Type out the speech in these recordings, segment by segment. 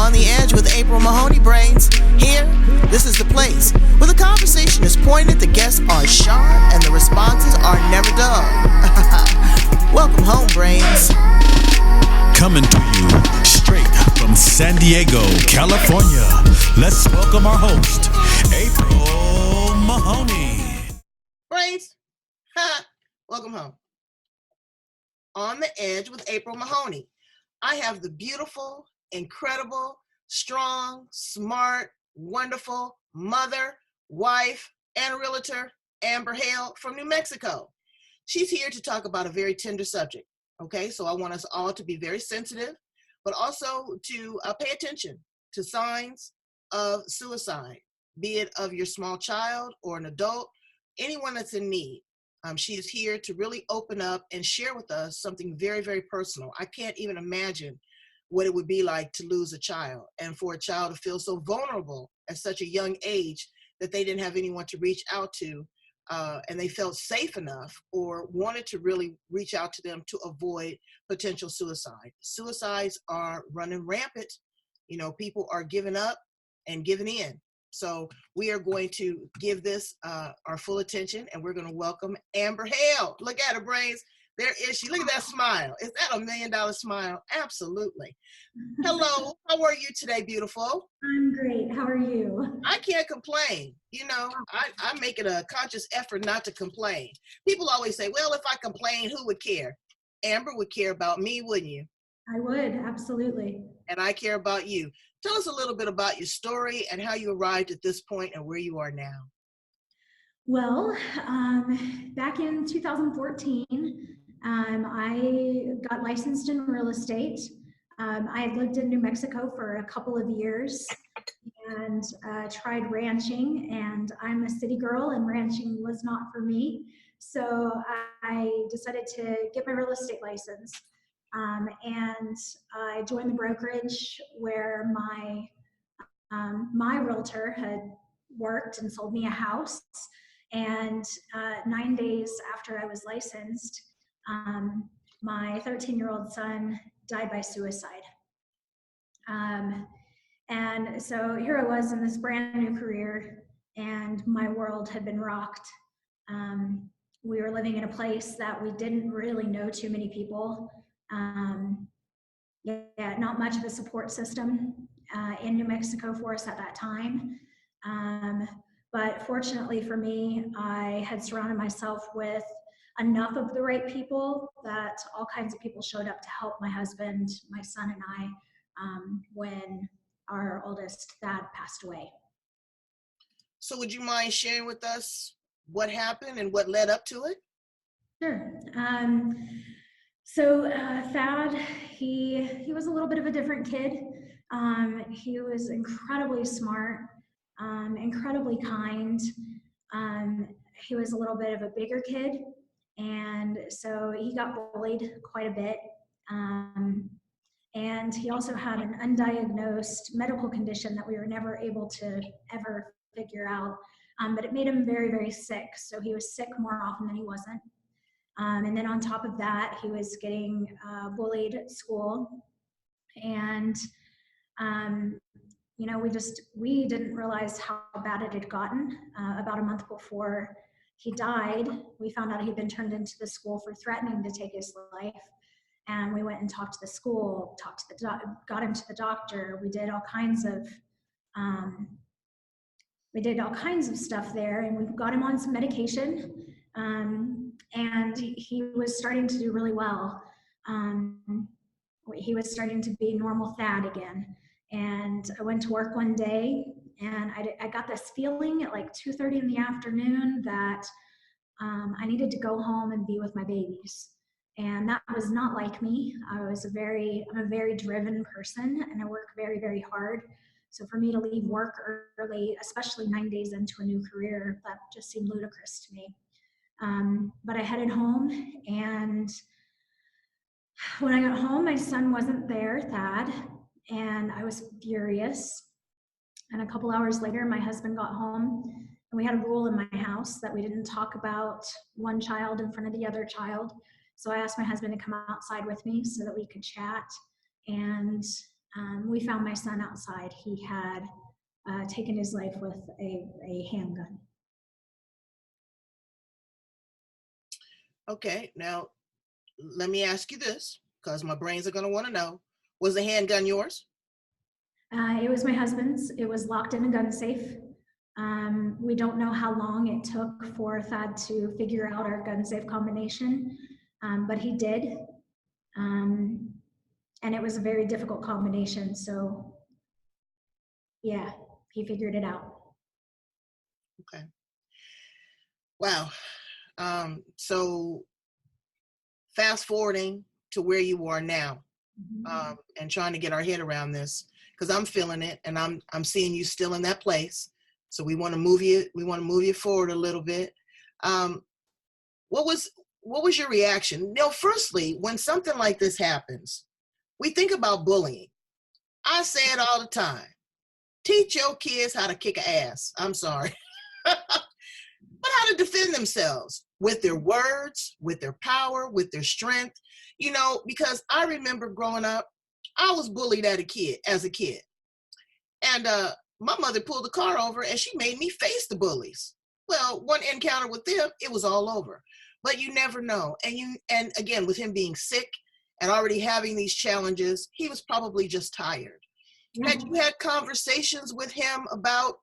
On the Edge with April Mahoney Brains. Here, this is the place where the conversation is pointed, the guests are sharp, and the responses are never dull. Welcome home, Brains. Coming to you straight from San Diego, California. Let's welcome our host, April Mahoney. Brains, welcome home. On the Edge with April Mahoney. I have the beautiful, incredible, strong, smart, wonderful mother, wife, and realtor, Amber Hale from New Mexico. She's here to talk about a very tender subject. Okay, so I want us all to be very sensitive, but also to pay attention to signs of suicide, be it of your small child or an adult, anyone that's in need. She is here to really open up and share with us something very, very personal. I can't even imagine what it would be like to lose a child, and for a child to feel so vulnerable at such a young age that they didn't have anyone to reach out to, and they felt safe enough or wanted to really reach out to them to avoid potential suicide. Suicides are running rampant. You know, people are giving up and giving in. So we are going to give this our full attention, and we're going to welcome Amber Hale. Look at her, Brains. There is she. Look at that smile. Is that $1 million smile? Absolutely. Hello. How are you today, beautiful? I'm great. How are you? I can't complain. You know, I make it a conscious effort not to complain. People always say, well, if I complain, who would care? Amber would care about me, wouldn't you? I would, absolutely. And I care about you. Tell us a little bit about your story and how you arrived at this point and where you are now. Well, back in 2014, I got licensed in real estate. I had lived in New Mexico for a couple of years and tried ranching, and I'm a city girl and ranching was not for me. So I decided to get my real estate license. And I joined the brokerage where my realtor had worked and sold me a house. And 9 days after I was licensed, my 13-year-old son died by suicide. And so here I was in this brand new career, and my world had been rocked. We were living in a place that we didn't really know too many people. Not much of a support system in New Mexico for us at that time. But fortunately for me, I had surrounded myself with enough of the right people that all kinds of people showed up to help my husband, my son, and I when our oldest Thad passed away. So would you mind sharing with us what happened and what led up to it? Sure. So Thad, he was a little bit of a different kid. He was incredibly smart, incredibly kind. He was a little bit of a bigger kid, and so he got bullied quite a bit. And he also had an undiagnosed medical condition that we were never able to ever figure out, but it made him very, very sick. So he was sick more often than he wasn't. And then on top of that, he was getting bullied at school. And, you know, we didn't realize how bad it had gotten. About a month before he died, we found out he'd been turned into the school for threatening to take his life. And we went and talked to the school, got him to the doctor. We did all kinds of stuff there, and we got him on some medication. And he was starting to do really well. He was starting to be normal Thad again. And I went to work one day, and I got this feeling at like 2:30 in the afternoon that I needed to go home and be with my babies. And that was not like me. I'm a very driven person, and I work very, very hard. So for me to leave work early, especially 9 days into a new career, that just seemed ludicrous to me. But I headed home, and when I got home, my son wasn't there, Thad, and I was furious. And a couple hours later, my husband got home, and we had a rule in my house that we didn't talk about one child in front of the other child. So I asked my husband to come outside with me so that we could chat. And we found my son outside. He had taken his life with a handgun. Okay, now let me ask you this, because my brains are going to want to know. Was the handgun yours? It was my husband's. It was locked in a gun safe. We don't know how long it took for Thad to figure out our gun safe combination, but he did. And it was a very difficult combination. So yeah, he figured it out. Okay. Wow. So fast forwarding to where you are now, and trying to get our head around this, because I'm feeling it, and I'm seeing you still in that place. So we want to move you forward a little bit. What was your reaction? Now, firstly, when something like this happens, we think about bullying. I say it all the time. Teach your kids how to kick an ass. I'm sorry. But how to defend themselves with their words, with their power, with their strength. Because I remember growing up, I was bullied as a kid. And my mother pulled the car over and she made me face the bullies. Well, one encounter with them, it was all over. But you never know. And again, with him being sick and already having these challenges, he was probably just tired. Had you had conversations with him about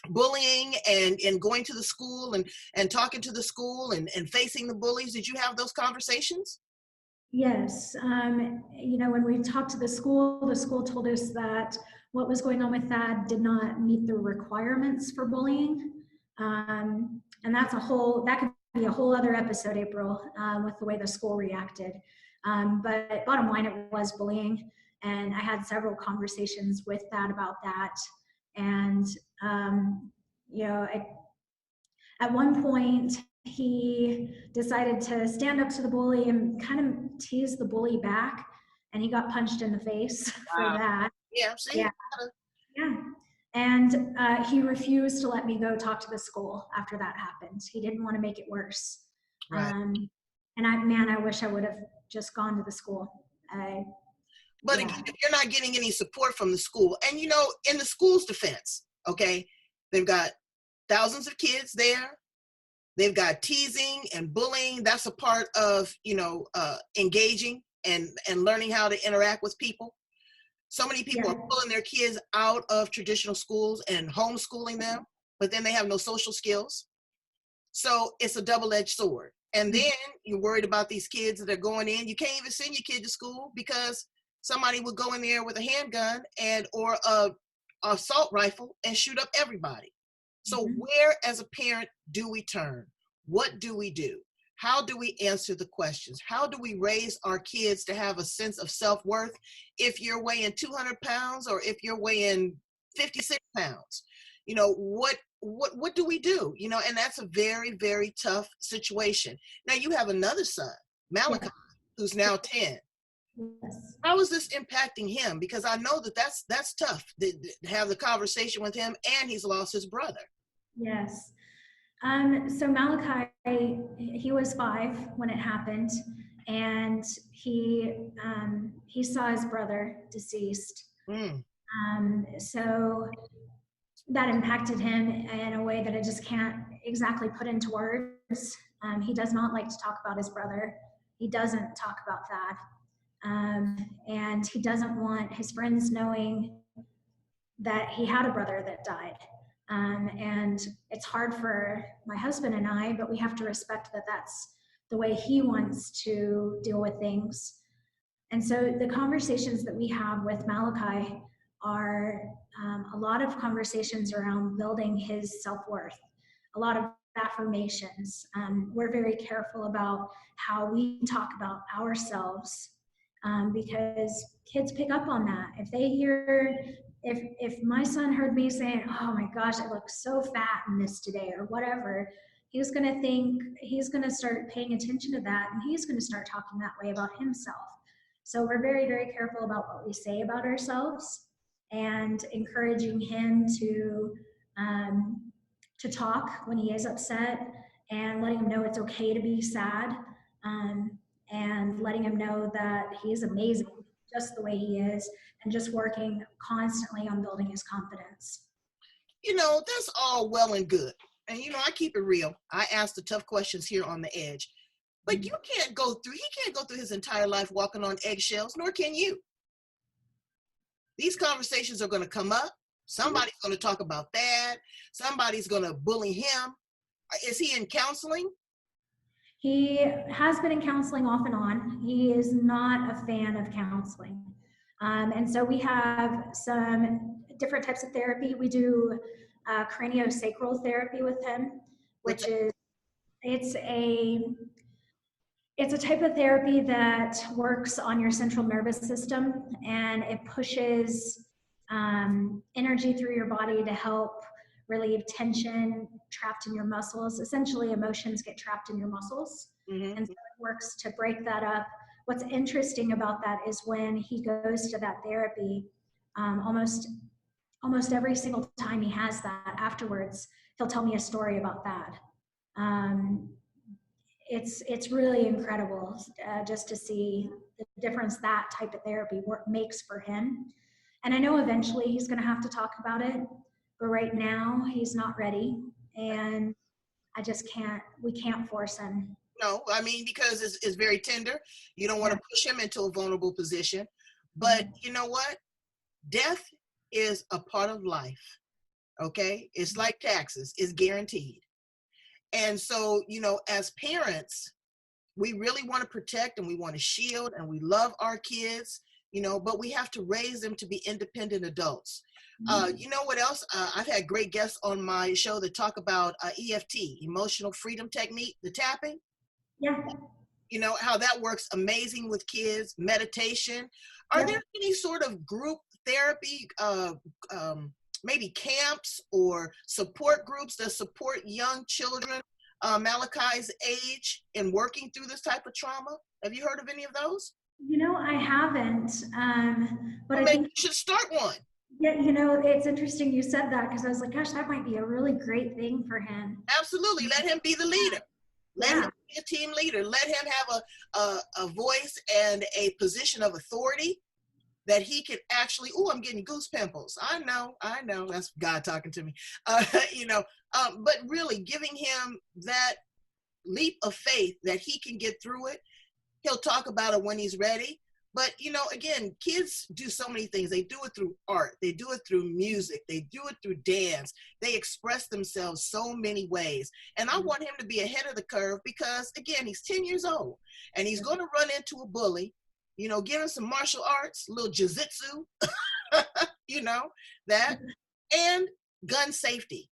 bullying and going to the school and talking to the school and facing the bullies? Did you have those conversations? Yes. When we talked to the school told us that what was going on with Thad did not meet the requirements for bullying. And that could be a whole other episode, April, with the way the school reacted. But bottom line, it was bullying. And I had several conversations with Thad about that. And, at one point, he decided to stand up to the bully and kind of tease the bully back, and he got punched in the face for that. Yeah, see? Yeah. And he refused to let me go talk to the school after that happened. He didn't want to make it worse. Right. And I wish I would have just gone to the school. But again, if you're not getting any support from the school, and in the school's defense, okay, they've got thousands of kids there. They've got teasing and bullying. That's a part of, engaging and learning how to interact with people. So many people are pulling their kids out of traditional schools and homeschooling them, but then they have no social skills. So it's a double-edged sword. And then you're worried about these kids that are going in. You can't even send your kid to school because somebody would go in there with a handgun or a assault rifle and shoot up everybody. So where, as a parent, do we turn? What do we do? How do we answer the questions? How do we raise our kids to have a sense of self-worth if you're weighing 200 pounds or if you're weighing 56 pounds? What do we do? And that's a very, very tough situation. Now you have another son, Malachi, who's now 10. Yes. How is this impacting him? Because I know that's tough to have the conversation with him, and he's lost his brother. Yes. So Malachi, he was 5 when it happened, and he saw his brother deceased. So that impacted him in a way that I just can't exactly put into words. He does not like to talk about his brother. He doesn't talk about that. And he doesn't want his friends knowing that he had a brother that died. And it's hard for my husband and I, but we have to respect that that's the way he wants to deal with things. And so the conversations that we have with Malachi are a lot of conversations around building his self-worth, a lot of affirmations. We're very careful about how we talk about ourselves, because kids pick up on that. If they hear, if my son heard me saying, "Oh my gosh, I look so fat in this today," or whatever, he's going to start paying attention to that, and he's going to start talking that way about himself. So we're very, very careful about what we say about ourselves, and encouraging him to talk when he is upset, and letting him know it's okay to be sad, and letting him know that he is amazing. just the way he is, and just working constantly on building his confidence. That's all well and good. And, I keep it real. I ask the tough questions here on the edge. But he can't go through his entire life walking on eggshells, nor can you. These conversations are going to come up. Somebody's going to talk about that. Somebody's going to bully him. Is he in counseling? He has been in counseling off and on. He is not a fan of counseling. And so we have some different types of therapy. We do craniosacral therapy with him, which is, it's a type of therapy that works on your central nervous system, and it pushes energy through your body to help relieve tension trapped in your muscles. Essentially, emotions get trapped in your muscles. And so it works to break that up. What's interesting about that is when he goes to that therapy, almost every single time he has that afterwards, he'll tell me a story about that. It's really incredible just to see the difference that type of therapy makes for him. And I know eventually he's going to have to talk about it, but right now he's not ready, and we can't force him. No, I mean, because it's very tender. You don't want to push him into a vulnerable position. But you know what? Death is a part of life. Okay? It's like taxes. It's guaranteed. And so, as parents, we really want to protect and we want to shield and we love our kids, but we have to raise them to be independent adults. You know what else? I've had great guests on my show that talk about EFT, emotional freedom technique, the tapping. Yeah. How that works amazing with kids, meditation. Are there any sort of group therapy, maybe camps or support groups that support young children Malachi's age in working through this type of trauma? Have you heard of any of those? I haven't, but well, I think you should start one. Yeah, it's interesting you said that, because I was like, gosh, that might be a really great thing for him. Absolutely. Let him be the leader. Let him be a team leader. Let him have a voice and a position of authority that he can actually, I'm getting goose pimples. I know, that's God talking to me. But really giving him that leap of faith that he can get through it. He'll talk about it when he's ready. But, again, kids do so many things. They do it through art. They do it through music. They do it through dance. They express themselves so many ways. And I want him to be ahead of the curve because, again, he's 10 years old and he's going to run into a bully, give him some martial arts, a little jiu-jitsu, that, and gun safety.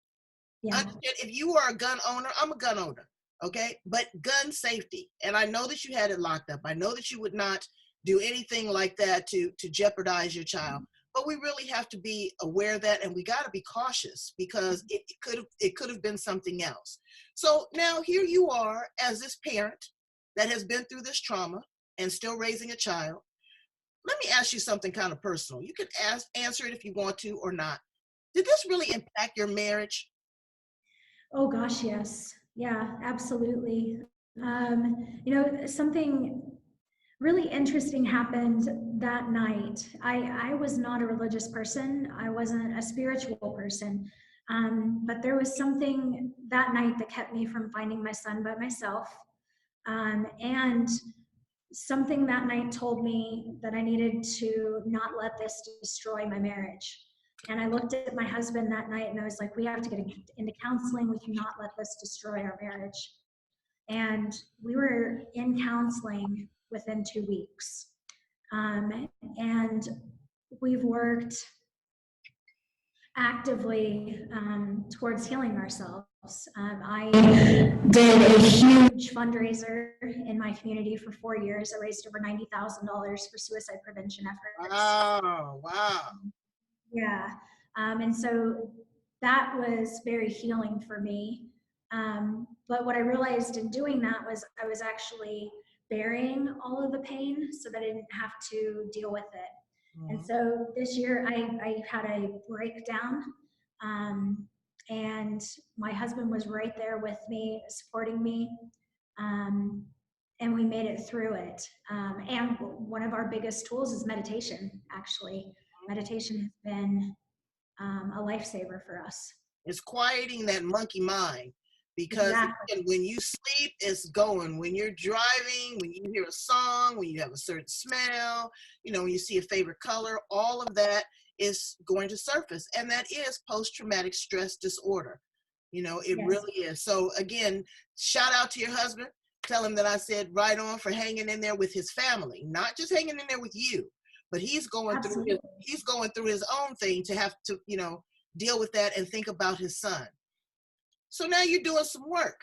Yeah. If you are a gun owner, I'm a gun owner, okay? But gun safety. And I know that you had it locked up. I know that you would not do anything like that to jeopardize your child. But we really have to be aware of that, and we got to be cautious because it could have been something else. So now here you are as this parent that has been through this trauma and still raising a child. Let me ask you something kind of personal. You can answer it if you want to or not. Did this really impact your marriage? Oh gosh, yes. Yeah, absolutely. Something really interesting happened that night. I was not a religious person. I wasn't a spiritual person. But there was something that night that kept me from finding my son by myself. And something that night told me that I needed to not let this destroy my marriage. And I looked at my husband that night and I was like, we have to get into counseling. We cannot let this destroy our marriage. And we were in counseling within 2 weeks. And we've worked actively towards healing ourselves. I did a huge fundraiser in my community for 4 years. I raised over $90,000 for suicide prevention efforts. Wow. Yeah. And so that was very healing for me. But what I realized in doing that was I was actually burying all of the pain so that I didn't have to deal with it. And so this year I had a breakdown, and my husband was right there with me, supporting me. and we made it through it. And one of our biggest tools is meditation, actually. Meditation has been a lifesaver for us. It's quieting that monkey mind, because Exactly. again, when you sleep, it's going. When you're driving, when you hear a song, when you have a certain smell, when you see a favorite color, all of that is going to surface. And that is post-traumatic stress disorder. It Yes. really is. So again, shout out to your husband. Tell him that I said right on for hanging in there with his family, not just hanging in there with you, but he's going Absolutely. through his own thing to have to, deal with that and think about his son. So now you're doing some work.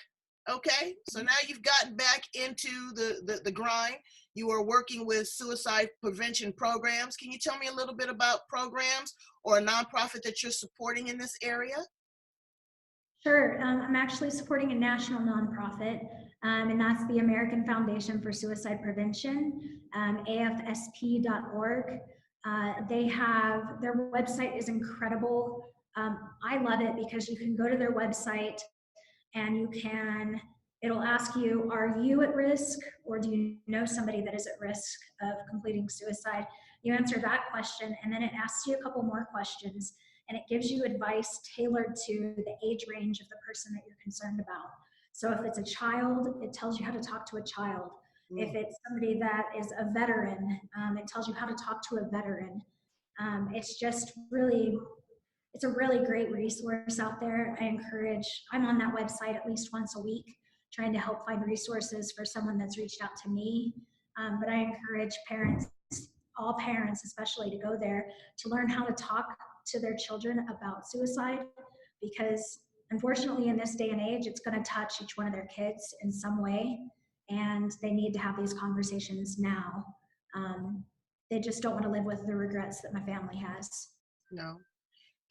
Okay. So now you've gotten back into the grind. You are working with suicide prevention programs. Can you tell me a little bit about programs or a nonprofit that you're supporting in this area? Sure. I'm actually supporting a national nonprofit, and that's the American Foundation for Suicide Prevention, afsp.org. They have, their website is incredible. I love it because you can go to their website and it'll ask you, are you at risk, or do you know somebody that is at risk of completing suicide? You answer that question, and then it asks you a couple more questions, and it gives you advice tailored to the age range of the person that you're concerned about. So if it's a child, it tells you how to talk to a child. If it's somebody that is a veteran, it tells you how to talk to a veteran. It's just really, it's a really great resource out there. I'm on that website at least once a week, trying to help find resources for someone that's reached out to me. But I encourage parents, all parents especially, to go there to learn how to talk to their children about suicide, because unfortunately in this day and age, it's going to touch each one of their kids in some way, and they need to have these conversations now. They just don't want to live with the regrets that my family has. No.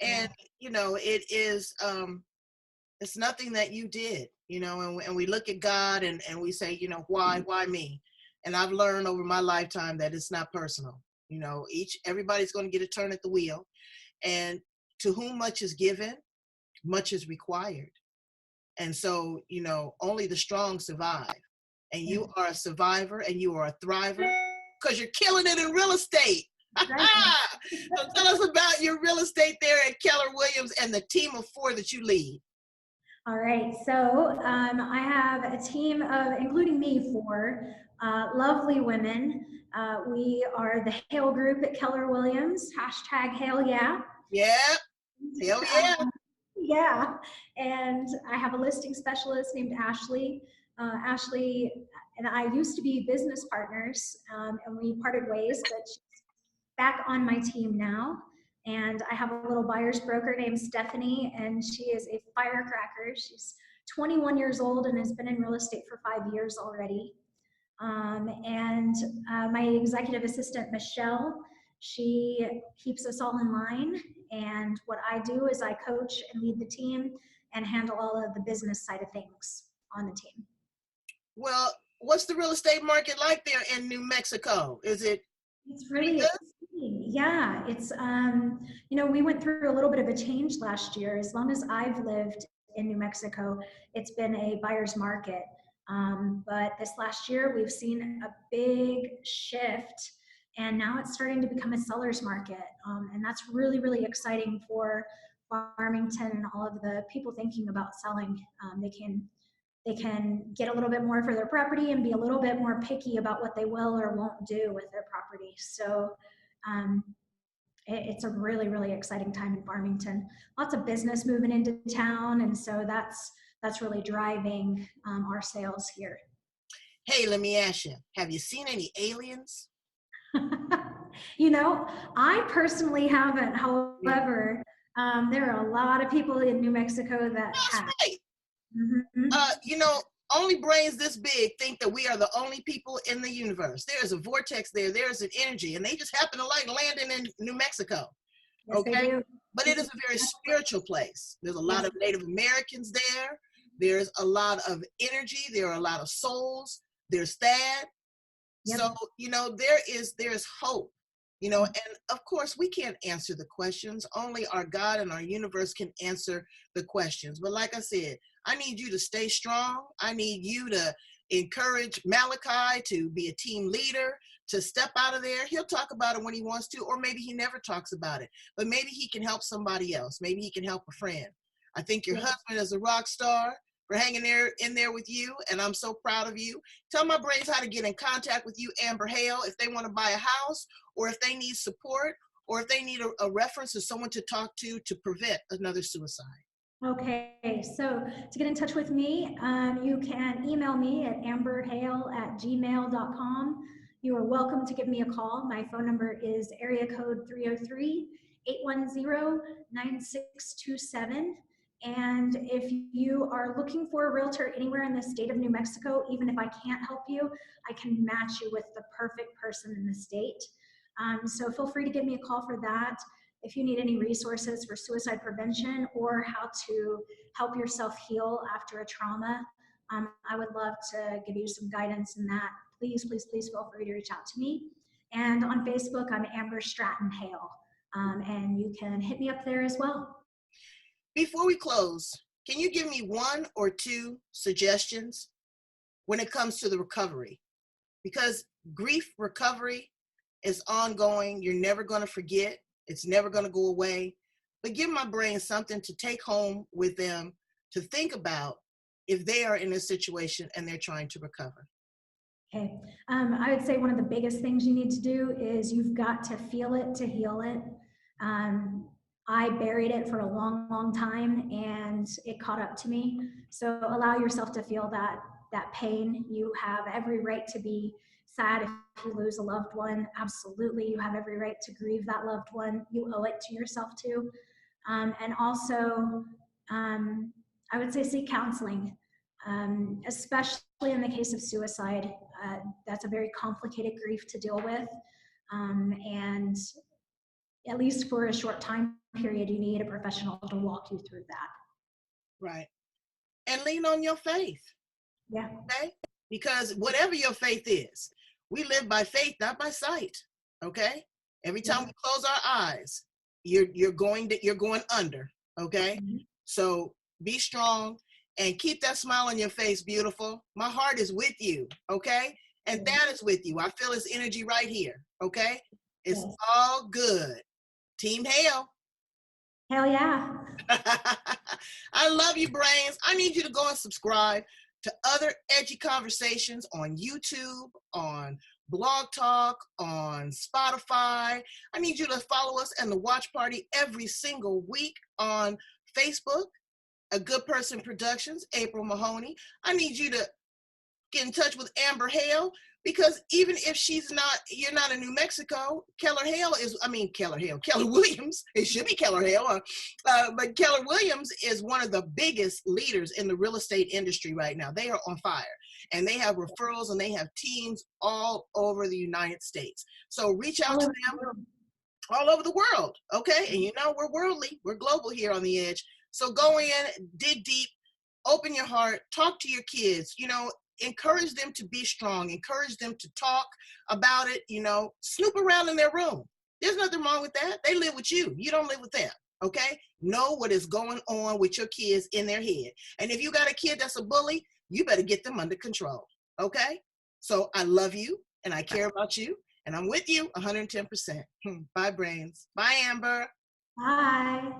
And it is it's nothing that you did, and we look at God and we say, why me? And I've learned over my lifetime that it's not personal. Everybody's going to get a turn at the wheel, and to whom much is given, much is required. And so, only the strong survive. And you are a survivor, and you are a thriver, because you're killing it in real estate. So tell us about your real estate there at Keller Williams and the team of 4 that you lead. All right, so I have a team of, including me, 4 lovely women. We are the Hale group at Keller Williams, #Hale, yeah. Yeah, hell yeah. Yeah, and I have a listing specialist named Ashley. Ashley and I used to be business partners, and we parted ways, but she's back on my team now. And I have a little buyer's broker named Stephanie, and she is a firecracker. She's 21 years old and has been in real estate for 5 years already. And my executive assistant, Michelle, she keeps us all in line. And what I do is I coach and lead the team and handle all of the business side of things on the team. Well, what's the real estate market like there in New Mexico? Is it? It's really exciting. Yeah, it's, we went through a little bit of a change last year. As long as I've lived in New Mexico, it's been a buyer's market. But this last year, we've seen a big shift, and now it's starting to become a seller's market. And that's really, really exciting for Farmington and all of the people thinking about selling. They can get a little bit more for their property and be a little bit more picky about what they will or won't do with their property. So it's a really, really exciting time in Farmington. Lots of business moving into town, and so that's really driving our sales here. Hey, let me ask you, have you seen any aliens? I personally haven't. However, there are a lot of people in New Mexico that have. Right. Mm-hmm. Only brains this big think that we are the only people in the universe. There's a vortex there. There's an energy, and they just happen to like landing in New Mexico. Yes, okay? But it is a very spiritual place. There's a lot of Native Americans there. There's a lot of energy. There are a lot of souls. There's Thad. Yep. So, there's hope, and of course we can't answer the questions. Only our God and our universe can answer the questions. But like I said, I need you to stay strong. I need you to encourage Malachi to be a team leader, to step out of there. He'll talk about it when he wants to, or maybe he never talks about it, but maybe he can help somebody else. Maybe he can help a friend. I think your husband is a rock star for hanging in there with you, and I'm so proud of you. Tell my brains how to get in contact with you, Amber Hale, if they want to buy a house, or if they need support, or if they need a reference or someone to talk to prevent another suicide. Okay, so to get in touch with me, you can email me at amberhale@gmail.com. You are welcome to give me a call. My phone number is area code 303-810-9627. And if you are looking for a realtor anywhere in the state of New Mexico, even if I can't help you, I can match you with the perfect person in the state. So feel free to give me a call for that. If you need any resources for suicide prevention or how to help yourself heal after a trauma, I would love to give you some guidance in that. Please, please, please feel free to reach out to me. And on Facebook, I'm Amber Stratten Hale, and you can hit me up there as well. Before we close, can you give me 1 or 2 suggestions when it comes to the recovery? Because grief recovery is ongoing. You're never going to forget. It's never going to go away. But give my brain something to take home with them to think about if they are in a situation and they're trying to recover. Okay. I would say one of the biggest things you need to do is you've got to feel it to heal it. I buried it for a long, long time and it caught up to me. So allow yourself to feel that pain. You have every right to be sad if you lose a loved one. Absolutely, you have every right to grieve that loved one. You owe it to yourself too. And also, I would say seek counseling, especially in the case of suicide. That's a very complicated grief to deal with. And at least for a short time period, you need a professional to walk you through that. Right. And lean on your faith. Yeah. Okay? Because whatever your faith is, we live by faith, not by sight. Okay? Every time we close our eyes, you're going under. Okay? Mm-hmm. So be strong and keep that smile on your face, beautiful. My heart is with you. Okay? And that is with you. I feel his energy right here. Okay? It's all good. Team Hale. Hell yeah. I love you, brains. I need you to go and subscribe to other edgy conversations on YouTube, on Blog Talk, on Spotify. I need you to follow us and the Watch Party every single week on Facebook, A Good Person Productions, April Mahoney. I need you to get in touch with Amber Hale, because even if you're not in New Mexico, Keller Williams, it should be Keller Hale, but Keller Williams is one of the biggest leaders in the real estate industry right now. They are on fire, and they have referrals, and they have teams all over the United States. So reach out to them all over the world, okay? And you know, we're worldly, we're global here on The Edge. So go in, dig deep, open your heart, talk to your kids, encourage them to be strong, encourage them to talk about it, snoop around in their room. There's nothing wrong with that. They live with you. You don't live with them, okay? Know what is going on with your kids in their head. And if you got a kid that's a bully, you better get them under control, okay? So I love you, and I care about you, and I'm with you 110%. Bye, brains. Bye, Amber. Bye.